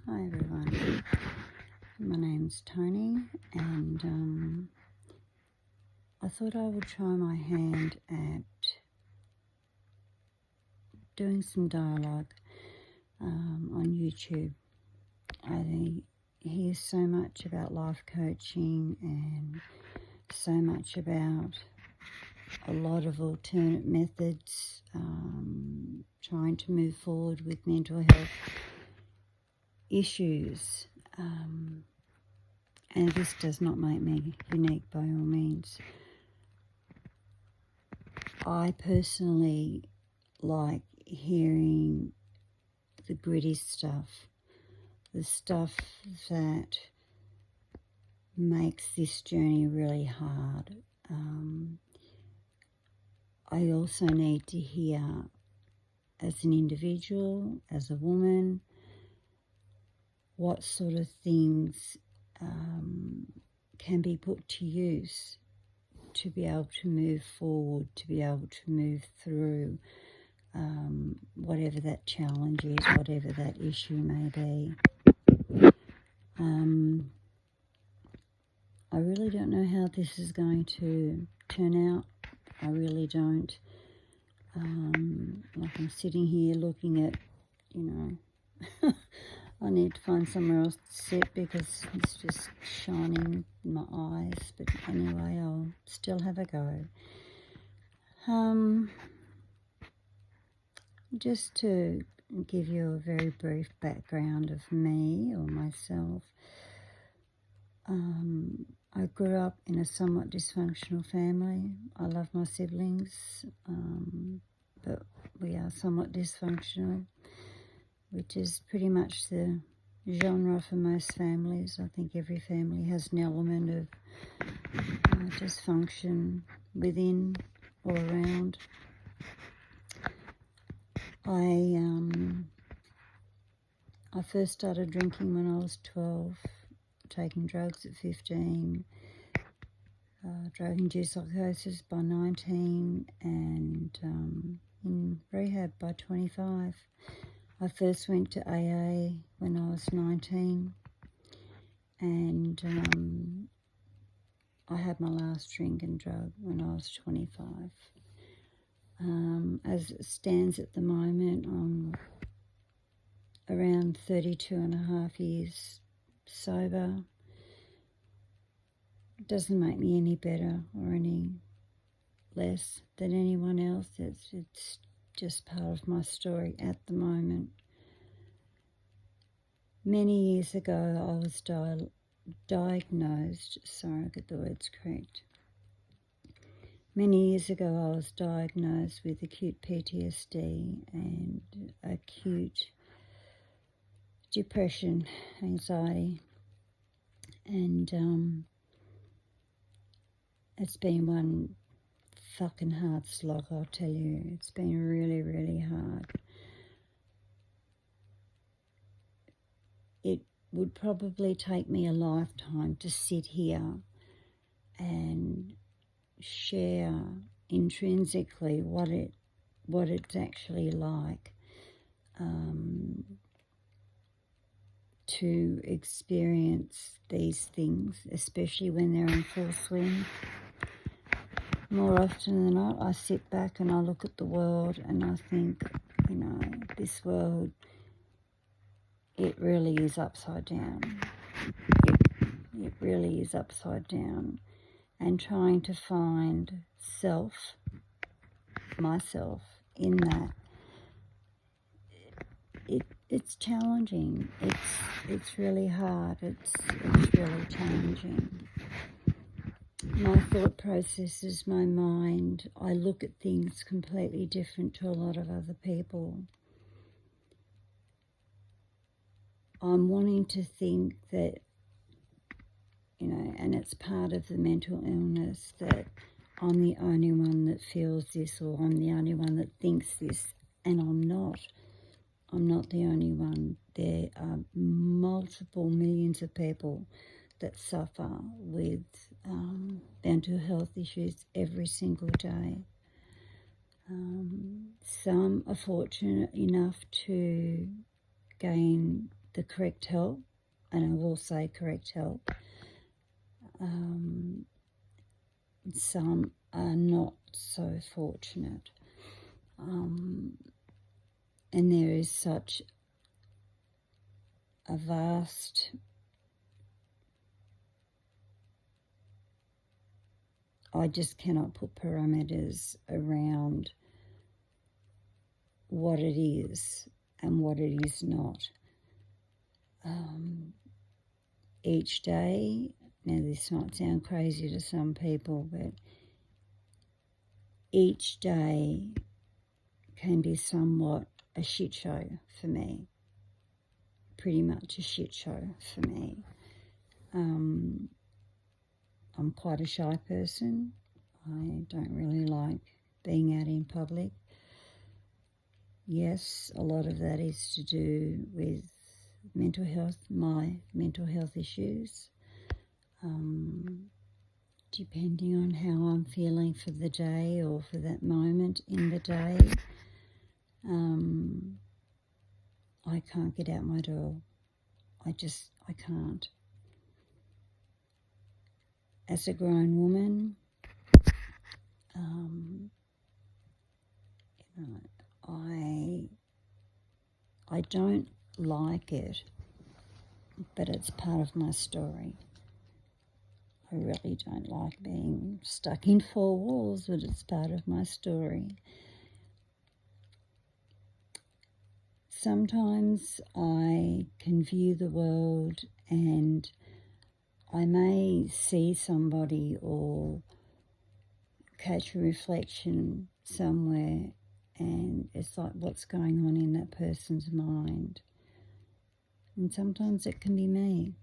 Hi everyone, my name's Tony and I thought I would try my hand at doing some dialogue on YouTube. I hear so much about life coaching and so much about a lot of alternate methods, trying to move forward with mental health issues. And this does not make me unique by all means. I personally like hearing the gritty stuff, the stuff that makes this journey really hard. I also need to hear, as an individual, as a woman, what sort of things can be put to use to be able to move forward, to be able to move through whatever that challenge is, whatever that issue may be. I really don't know how this is going to turn out. I really don't. Like I'm sitting here looking at, I need to find somewhere else to sit because it's just shining in my eyes. But anyway, I'll still have a go. Just to give you a very brief background of me or myself. I grew up in a somewhat dysfunctional family. I love my siblings, but we are somewhat dysfunctional, which is pretty much the genre for most families. I think every family has an element of dysfunction within or around. I first started drinking when I was 12, taking drugs at 15, drug-induced psychosis by 19, and in rehab by 25. I first went to AA when I was 19, and I had my last drink and drug when I was 25. As it stands at the moment, I'm around 32 and a half years sober. It doesn't make me any better or any less than anyone else. It's just part of my story at the moment. Many years ago, I was diagnosed, sorry, I'll get the words correct. Many years ago, I was diagnosed with acute PTSD and acute depression, anxiety, and it's been one fucking hard slog, I'll tell you. It's been really, really hard. It would probably take me a lifetime to sit here and share intrinsically what it's actually like to experience these things, especially when they're in full swing. More often than not, I sit back and I look at the world and I think, this world, it really is upside down. It really is upside down. And trying to find myself in that, it's challenging. It's really hard. It's really challenging. My thought processes, my mind, I look at things completely different to a lot of other people. I'm wanting to think that, and it's part of the mental illness, that I'm the only one that feels this, or I'm the only one that thinks this, and I'm not. I'm not the only one. There are multiple millions of people that suffer with mental health issues every single day. Some are fortunate enough to gain the correct help, and I will say correct help. Some are not so fortunate. And there is such a vast I just cannot put parameters around what it is and what it is not. Each day, now this might sound crazy to some people, but each day can be somewhat a shit show for me. Pretty much a shit show for me. I'm quite a shy person. I don't really like being out in public. Yes, a lot of that is to do with mental health, my mental health issues. Depending on how I'm feeling for the day or for that moment in the day, I can't get out my door. I can't. As a grown woman, I don't like it, but it's part of my story. I really don't like being stuck in four walls, but it's part of my story. Sometimes I can view the world and I may see somebody or catch a reflection somewhere, and it's like, what's going on in that person's mind? And sometimes it can be me,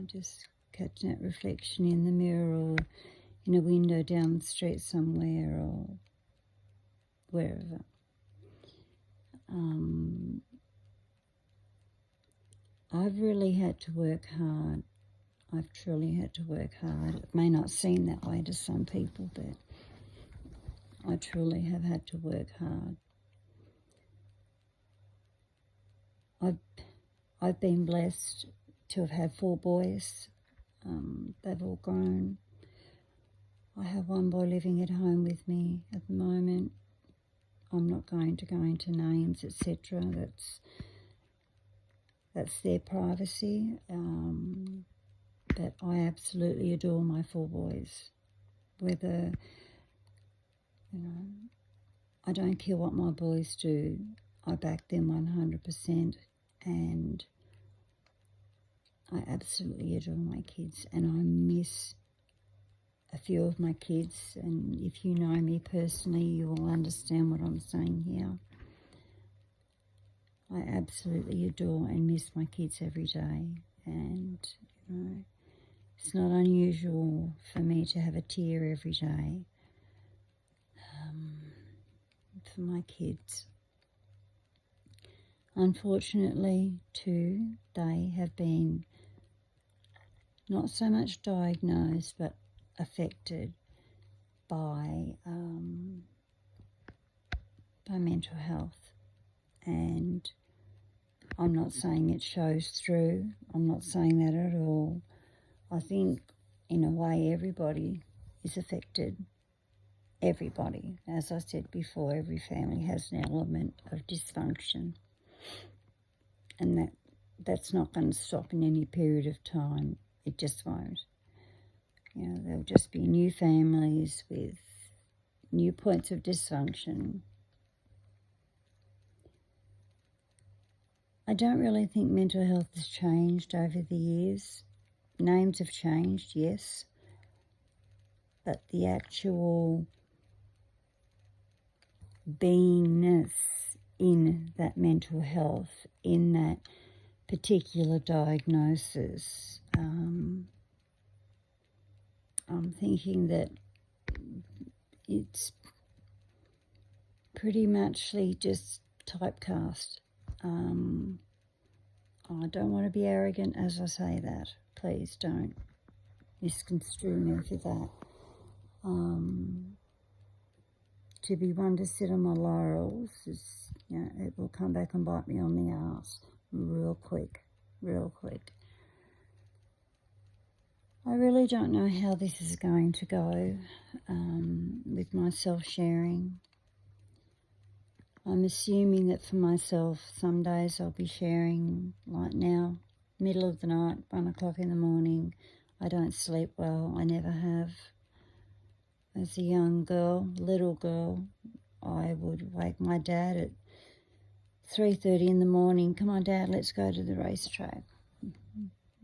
just catching that reflection in the mirror or in a window down the street somewhere or wherever. I've really had to work hard. I've truly had to work hard. It may not seem that way to some people, but I truly have had to work hard. I've been blessed to have had 4 boys. They've all grown. I have one boy living at home with me at the moment. I'm not going to go into names, etc. That's their privacy. But I absolutely adore my 4 boys. Whether, I don't care what my boys do. I back them 100%, and I absolutely adore my kids, and I miss a few of my kids, and if you know me personally, you will understand what I'm saying here. I absolutely adore and miss my kids every day, and it's not unusual for me to have a tear every day for my kids. Unfortunately, too, they have been not so much diagnosed but affected by mental health, and I'm not saying it shows through. I'm not saying that at all. I think, in a way, everybody is affected. Everybody. As I said before, every family has an element of dysfunction, and that's not going to stop in any period of time. It just won't. There'll just be new families with new points of dysfunction. I don't really think mental health has changed over the years. Names have changed, yes, but the actual beingness in that mental health, in that particular diagnosis, I'm thinking that it's pretty muchly just typecast. I don't want to be arrogant as I say that. Please don't misconstrue me for that. To be one to sit on my laurels is, it will come back and bite me on the arse real quick. real quick. I really don't know how this is going to go with my self-sharing. I'm assuming that for myself, some days I'll be sharing like now, middle of the night, 1 o'clock in the morning. I don't sleep well, I never have. As a young girl, little girl, I would wake my dad at 3:30 in the morning. Come on, Dad, let's go to the racetrack.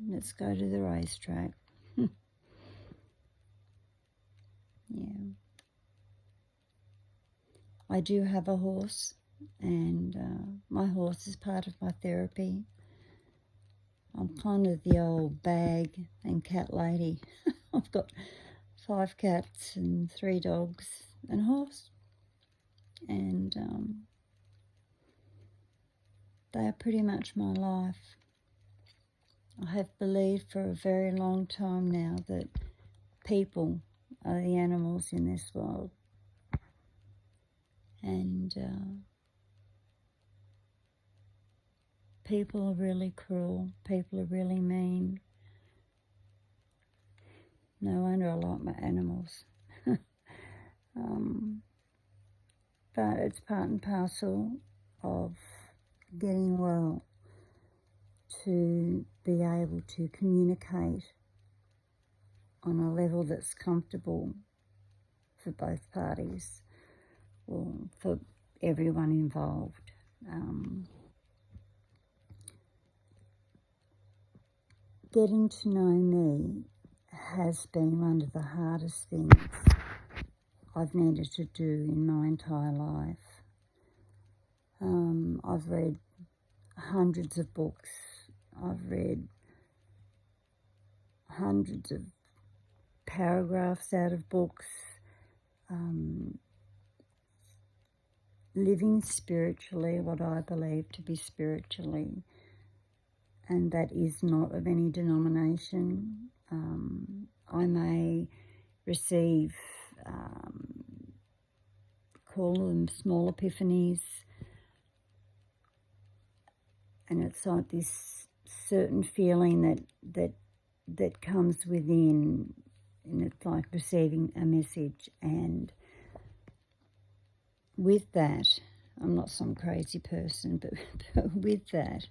Let's go to the racetrack. Yeah. I do have a horse, and my horse is part of my therapy. I'm kind of the old bag and cat lady. I've got 5 cats and 3 dogs and a horse. And they are pretty much my life. I have believed for a very long time now that people are the animals in this world. And people are really cruel. People are really mean. No wonder I like my animals. But it's part and parcel of getting well to be able to communicate on a level that's comfortable for both parties, or for everyone involved. Getting to know me has been one of the hardest things I've needed to do in my entire life. I've read hundreds of books. I've read hundreds of paragraphs out of books. Living spiritually, what I believe to be spiritually, and that is not of any denomination. I may receive, call them small epiphanies, and it's like this certain feeling that comes within, and it's like receiving a message. And with that, I'm not some crazy person, but with that,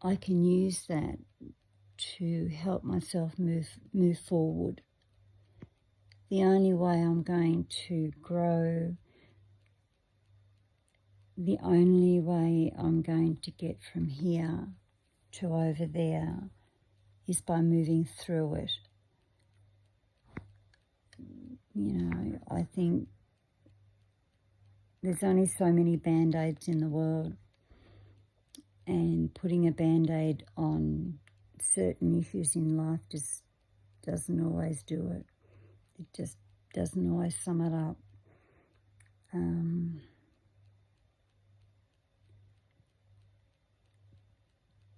I can use that to help myself move forward. The only way I'm going to grow, the only way I'm going to get from here to over there is by moving through it. You know, I think there's only so many Band-Aids in the world, and putting a Band-Aid on certain issues in life just doesn't always do it. It just doesn't always sum it up.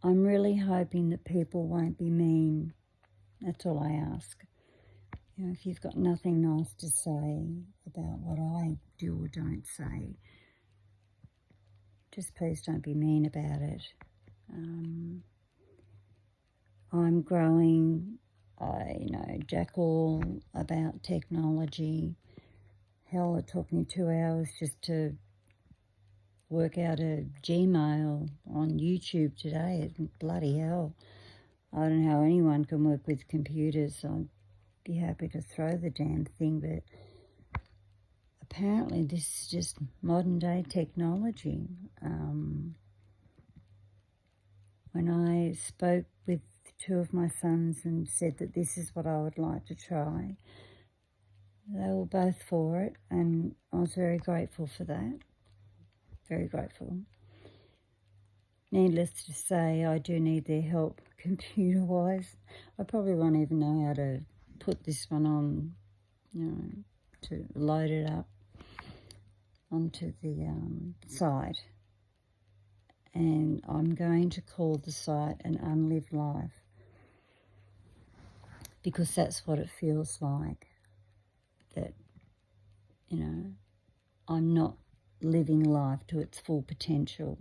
I'm really hoping that people won't be mean. That's all I ask. You know, if you've got nothing nice to say about what I do or don't say, just please don't be mean about it. I'm growing. I know jack all about technology. Hell, it took me 2 hours just to work out a Gmail on YouTube today. Bloody hell. I don't know how anyone can work with computers. I'd be happy to throw the damn thing, but apparently this is just modern day technology. When I spoke with 2 of my sons and said that this is what I would like to try, they were both for it, and I was very grateful for that. Very grateful. Needless to say, I do need their help computer-wise. I probably won't even know how to put this one on, you know, to load it up onto the site. And I'm going to call the site an Unlived Life, because that's what it feels like. That, you know, I'm not living life to its full potential.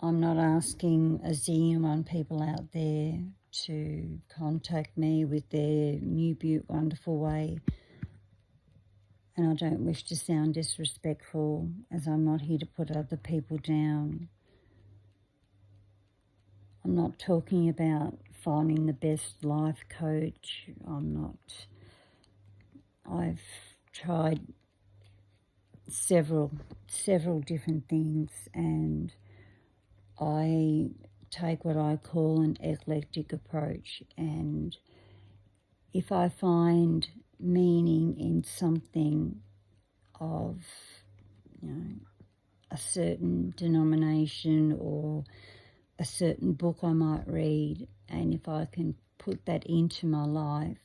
I'm not asking a zillion one people out there to contact me with their new, wonderful way. And I don't wish to sound disrespectful, as I'm not here to put other people down. I'm not talking about finding the best life coach. I've tried several different things, and I take what I call an eclectic approach. And if I find meaning in something of, a certain denomination or a certain book I might read, and if I can put that into my life,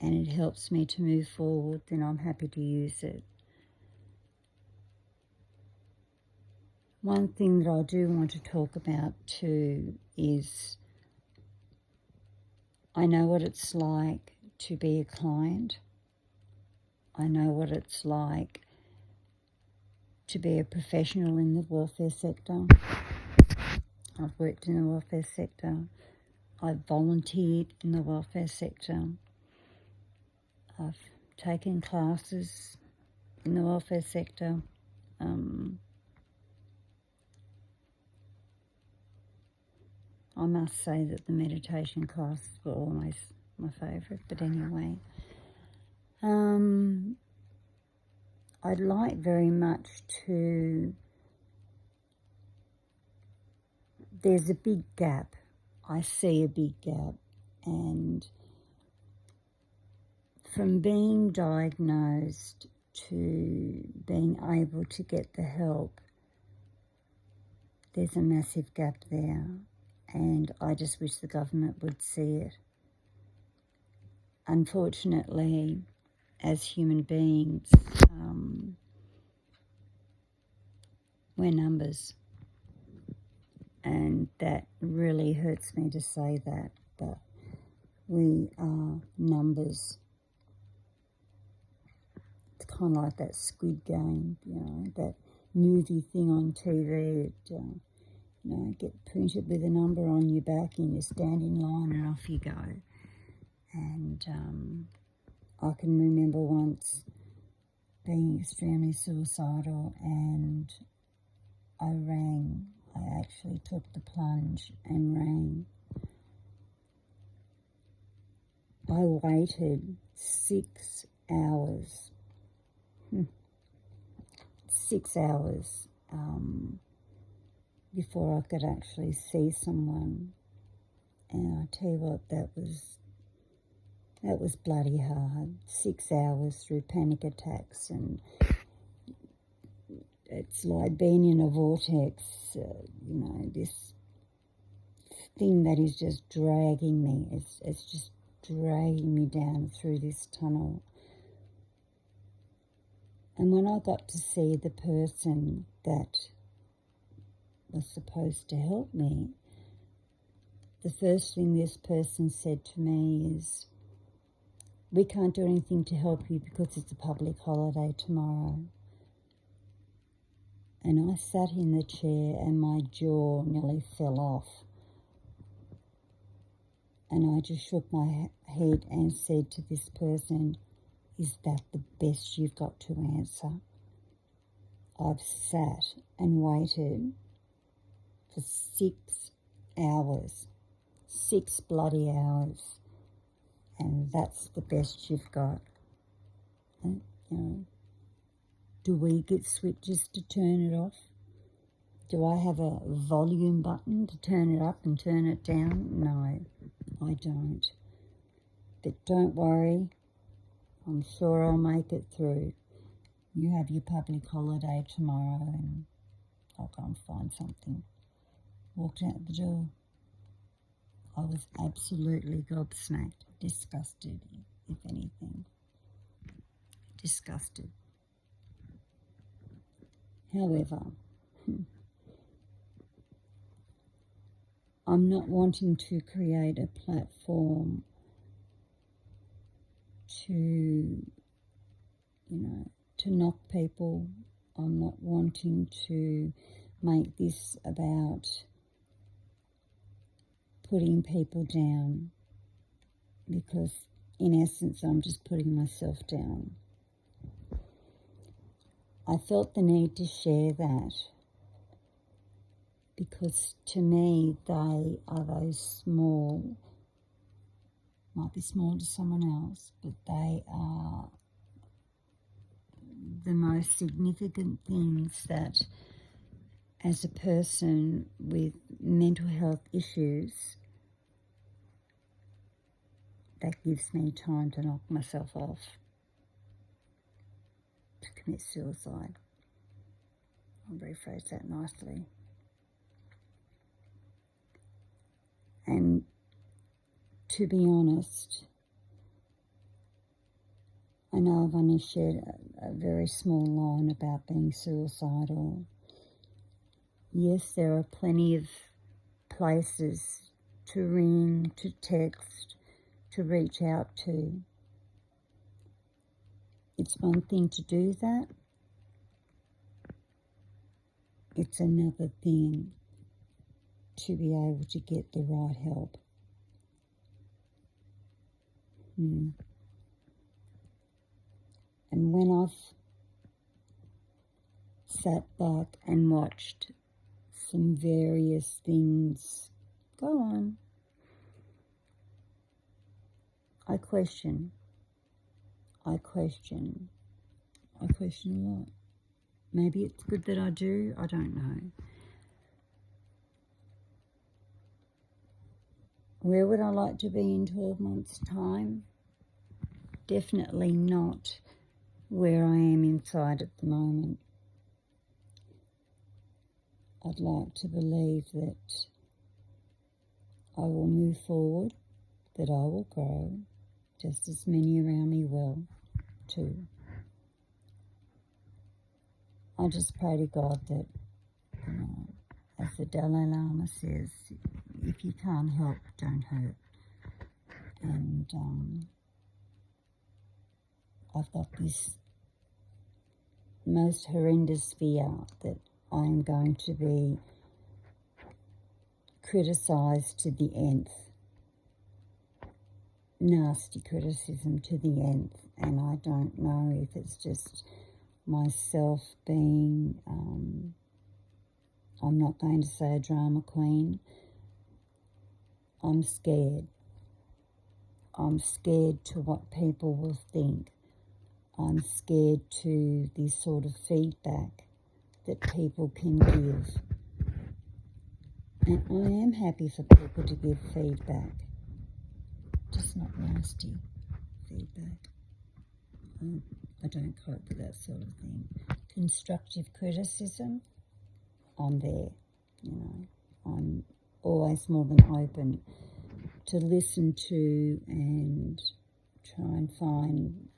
and it helps me to move forward, then I'm happy to use it. One thing that I do want to talk about too is I know what it's like to be a client. I know what it's like to be a professional in the welfare sector. I've worked in the welfare sector. I've volunteered in the welfare sector. I've taken classes in the welfare sector. I must say that the meditation classes were always my favourite, but anyway. I'd like very much to... There's a big gap. I see a big gap, and from being diagnosed to being able to get the help, there's a massive gap there, and I just wish the government would see it. Unfortunately, as human beings, we're numbers, and that really hurts me to say that, but we are numbers. It's kind of like that Squid Game, that movie thing on TV that, get printed with a number on your back and you stand in line and off you go. And I can remember once being extremely suicidal, and I actually took the plunge and rang. I waited 6 hours. 6 hours before I could actually see someone. And I tell you what, that was bloody hard. 6 hours through panic attacks, and it's like being in a vortex, this thing that is just dragging me. It's just dragging me down through this tunnel. And when I got to see the person that was supposed to help me, the first thing this person said to me is, "We can't do anything to help you because it's a public holiday tomorrow." And I sat in the chair and my jaw nearly fell off. And I just shook my head and said to this person, "Is that the best you've got to answer?" I've sat and waited for 6 hours, 6 bloody hours, and that's the best you've got. And, do we get switches to turn it off? Do I have a volume button to turn it up and turn it down? No, I don't. But don't worry, I'm sure I'll make it through. You have your public holiday tomorrow and I'll go and find something. Walked out the door. I was absolutely gobsmacked, disgusted, if anything. Disgusted. However, I'm not wanting to create a platform to knock people I'm not wanting to make this about putting people down, because in essence I'm just putting myself down. I felt the need to share that because to me they are those small, might be small to someone else, but they are the most significant things that, as a person with mental health issues, that gives me time to knock myself off, to commit suicide. I'll rephrase that nicely. And to be honest, I know I've only shared a very small line about being suicidal. Yes, there are plenty of places to ring, to text, to reach out to. It's one thing to do that. It's another thing to be able to get the right help. And when I've sat back and watched some various things go on, I question what? Maybe it's good that I do, I don't know. Where would I like to be in 12 months' time? Definitely not where I am inside at the moment. I'd like to believe that I will move forward, that I will grow, just as many around me will too. I just pray to God that, as the Dalai Lama says, if you can't help, don't hurt. And I've got this most horrendous fear that I'm going to be criticised to the nth, nasty criticism to the nth, and I don't know if it's just myself being, I'm not going to say a drama queen. I'm scared. I'm scared to what people will think. I'm scared to the sort of feedback that people can give. And I am happy for people to give feedback, just not nasty feedback. I don't cope with that sort of thing. Constructive criticism, I'm there, I'm always more than open to listen to and try and find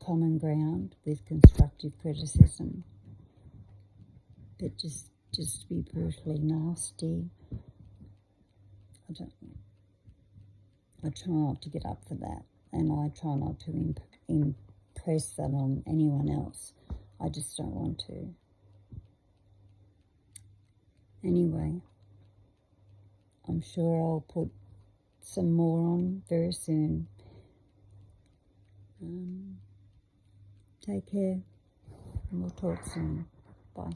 common ground with constructive criticism. But just to be brutally nasty, I try not to get up for that, and I try not to impress that on anyone else. I just don't want to. Anyway, I'm sure I'll put some more on very soon. Take care, and we'll talk soon. Bye.